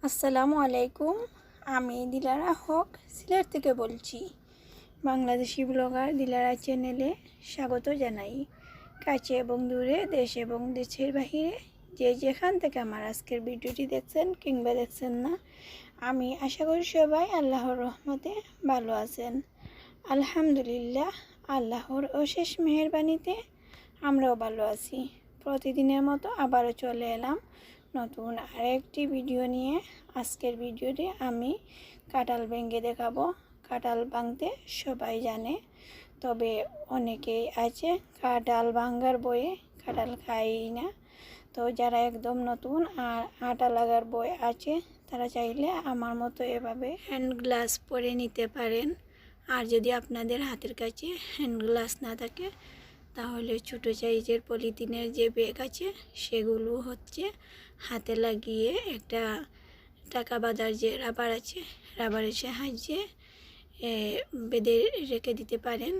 আসসালামু আলাইকুম। আমি দিলারা হক সিলেট থেকে বলছি। বাংলাদেশি ব্লগার দিলারা চ্যানেলে স্বাগত জানাই। কাছে এবং দূরে, দেশ এবং দেশের বাহিরে যে যেখান থেকে আমার আজকের ভিডিওটি দেখছেন কিংবা দেখছেন না, আমি আশা করি সবাই আল্লাহর রহমতে ভালো আছেন। আলহামদুলিল্লাহ, আল্লাহর অশেষ মেহেরবানিতে আমরাও ভালো আছি। প্রতিদিনের মতো আবারও চলে এলাম নতুন আরেকটি ভিডিও নিয়ে। আজকের ভিডিওতে আমি কাঁঠাল ভেঙে দেখাবো। কাঁঠাল ভাঙতে সবাই জানে, তবে অনেকেই আছে কাঁঠাল ভাঙার বয়ে কাঁঠাল খাই না। তো যারা একদম নতুন আর আটা লাগার বয় আছে, তারা চাইলে আমার মতো এভাবে হ্যান্ড গ্লাস পরে নিতে পারেন। আর যদি আপনাদের হাতের কাছে হ্যান্ড গ্লাস না থাকে, তাহলে ছোটো সাইজের পলিথিনের যে ব্যাগ আছে সেগুলো হাতে লাগিয়ে একটা টাকা বাঁধার যে রাবার আছে, রাবারের সাহায্যে বেঁধে রেখে দিতে পারেন।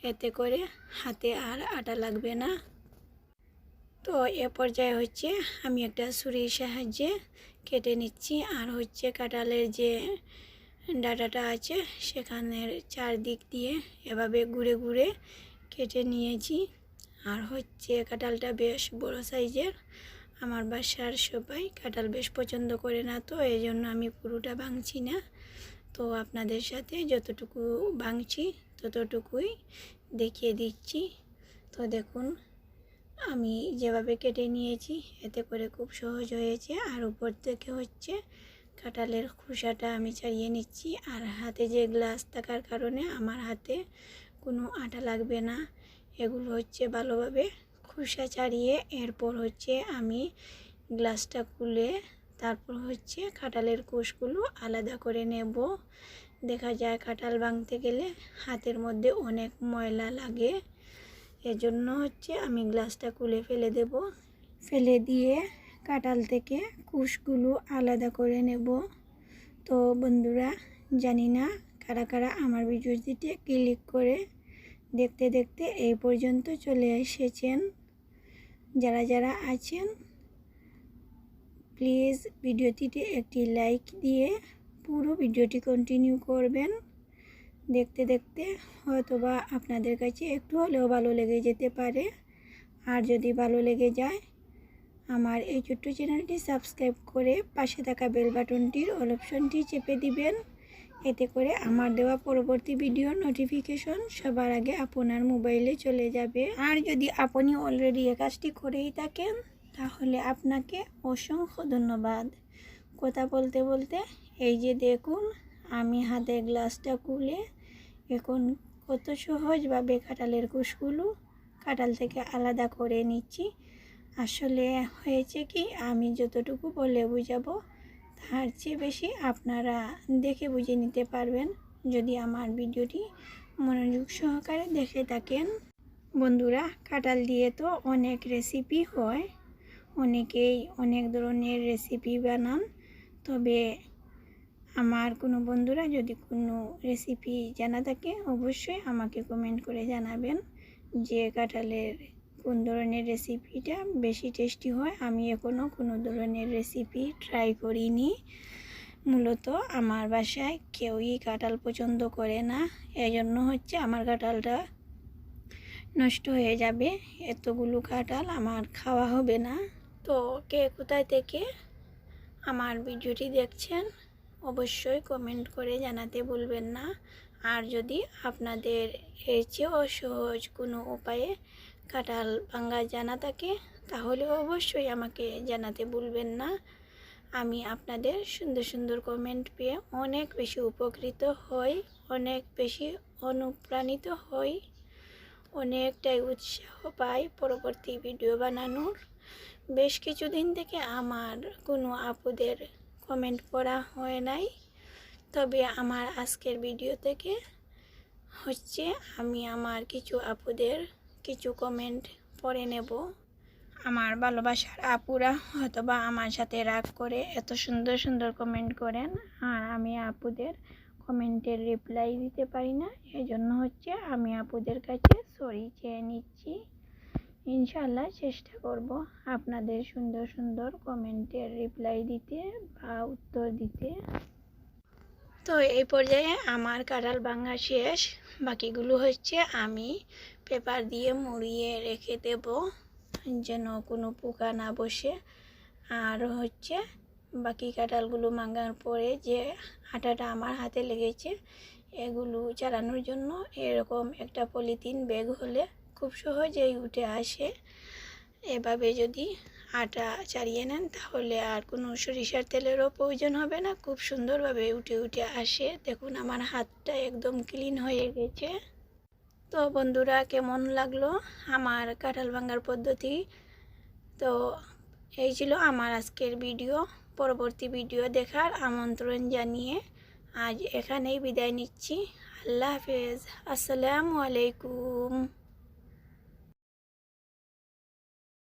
এতে করে হাতে আর আটা লাগবে না। তো এ পর্যায়ে আমি একটা ছুরির সাহায্যে কেটে নিচ্ছি। আর কাঁঠালের যে ডাঁটাটা আছে সেখানের চারদিক দিয়ে এভাবে ঘুরে ঘুরে কেটে নিয়েছি। আর কাঁঠালটা বেশ বড় সাইজের। আমার বাসার সবাই কাঁঠাল বেশ পছন্দ করে না, তো এই জন্য আমি পুরোটা ভাঙছি না। তো আপনাদের সাথে যতটুকু ভাঙছি ততটুকুই দেখিয়ে দিচ্ছি। তো দেখুন, আমি যেভাবে কেটে নিয়েছি এতে করে খুব সহজ হয়েছে। আর উপর থেকে কাঁঠালের খোসাটা আমি ছাড়িয়ে নিচ্ছি। আর হাতে যে গ্লাস থাকার কারণে আমার হাতে কোনো আটা লাগবে না। এগুলো ভালোভাবে খোসা ছাড়িয়ে এরপর আমি গ্লাসটা খুলে তারপর কাঁঠালের কোষগুলো আলাদা করে নেব। দেখা যায় কাঁঠাল ভাঙতে গেলে হাতের মধ্যে অনেক ময়লা লাগে, এজন্য আমি গ্লাসটা খুলে ফেলে দেব। ফেলে দিয়ে কাঁঠাল থেকে কোষগুলো আলাদা করে নেব। তো বন্ধুরা, জানি না কারা কারা আমার ভিডিওটিতে ক্লিক করে দেখতে দেখতে এই পর্যন্ত চলে এসেছেন। যারা যারা আছেন প্লিজ ভিডিওটিতে একটি লাইক দিয়ে পুরো ভিডিওটি কন্টিনিউ করবেন। দেখতে দেখতে হয়তোবা আপনাদের কাছে একটু হলেও ভালো লেগে যেতে পারে। আর যদি ভালো লেগে যায়, আমার এই ছোট্ট চ্যানেলটি সাবস্ক্রাইব করে পাশে থাকা বেল বাটনটির অল অপশনটি চেপে দিবেন। এতে করে আমার দেওয়া পরবর্তী ভিডিওর নোটিফিকেশন সবার আগে আপনার মোবাইলে চলে যাবে। আর যদি আপনি অলরেডি এই কাজটি করেই থাকেন, তাহলে আপনাকে অসংখ্য ধন্যবাদ। কথা বলতে বলতে এই যে দেখুন, আমি হাতের গ্লাসটা খুলে এখন কত সহজভাবে কাঁঠালের কোষগুলো কাঁঠাল থেকে আলাদা করে নিচ্ছি। আসলে হয়েছে কি, আমি যতটুকু বলে বুঝাবো তার চেয়ে বেশি আপনারা দেখে বুঝে নিতে পারবেন যদি আমার ভিডিওটি মনোযোগ সহকারে দেখে থাকেন। বন্ধুরা, কাঁঠাল দিয়ে তো অনেক রেসিপি হয়, অনেকেই অনেক ধরনের রেসিপি বানান। তবে আমার কোনো বন্ধুরা যদি কোনো রেসিপি জানা থাকে, অবশ্যই আমাকে কমেন্ট করে জানাবেন যে কাঁঠালের কোন ধরনের রেসিপিটা বেশি টেস্টি হয়। আমি এখনও কোনো ধরনের রেসিপি ট্রাই করিনি। মূলত আমার বাসায় কেউই কাঁঠাল পছন্দ করে না, এজন্য আমার কাঁঠালটা নষ্ট হয়ে যাবে। এতগুলো কাঁঠাল আমার খাওয়া হবে না। তো কে কোথায় থেকে আমার ভিডিওটি দেখছেন অবশ্যই কমেন্ট করে জানাতে ভুলবেন না। আর যদি আপনাদের এর চেয়েও সহজ কোনো উপায়ে কাঁঠাল ভাঙা জানা থাকে, তাহলে অবশ্যই আমাকে জানাতে ভুলবেন না। আমি আপনাদের সুন্দর সুন্দর কমেন্ট পেয়ে অনেক বেশি উপকৃত হই, অনেক বেশি অনুপ্রাণিত হই, অনেকটাই উৎসাহ পাই পরবর্তী ভিডিও বানানোর। বেশ কিছুদিন থেকে আমার কোনো আপুদের কমেন্ট পড়া হয় নাই, তবে আমার আজকের ভিডিও থেকে আমি আমার কিছু আপুদের কিছু কমেন্ট পড়ে নেব। আমার ভালোবাসার আপুরা হয়তোবা আমার সাথে রাগ করে এত সুন্দর সুন্দর কমেন্ট করেন, আর আমি আপুদের কমেন্টের রিপ্লাই দিতে পারি না। এই জন্য আমি আপুদের কাছে সরি চেয়ে নিচ্ছি। ইনশাআল্লাহ চেষ্টা করব আপনাদের সুন্দর সুন্দর কমেন্টের রিপ্লাই দিতে বা উত্তর দিতে। তো এই পর্যায়ে আমার কাঁঠাল ভাঙা শেষ, বাকিগুলো হচ্ছে আমি পেপার দিয়ে মুড়িয়ে রেখে দেব যেন কোনো পোকা না বসে। আর হচ্ছে বাকি কাঁঠালগুলো ভাঙার পরে যে আটাটা আমার হাতে লেগেছে এগুলো চালানোর জন্য এরকম একটা পলিথিন ব্যাগ হলে খুব সহজেই উঠে আসে। এভাবে যদি আটা চালিয়ে নেন তাহলে আর কোনো সরিষার তেলেরও প্রয়োজন হবে না, খুব সুন্দরভাবে উঠে উঠে আসে। দেখুন আমার হাতটা একদম ক্লিন হয়ে গেছে। তো বন্ধুরা, কেমন লাগলো আমার কাঁঠাল ভাঙার পদ্ধতি? তো এই ছিল আমার আজকের ভিডিও। পরবর্তী ভিডিও দেখার আমন্ত্রণ জানিয়ে আজ এখানেই বিদায় নিচ্ছি। আল্লাহ হাফেজ। আসসালামু আলাইকুম।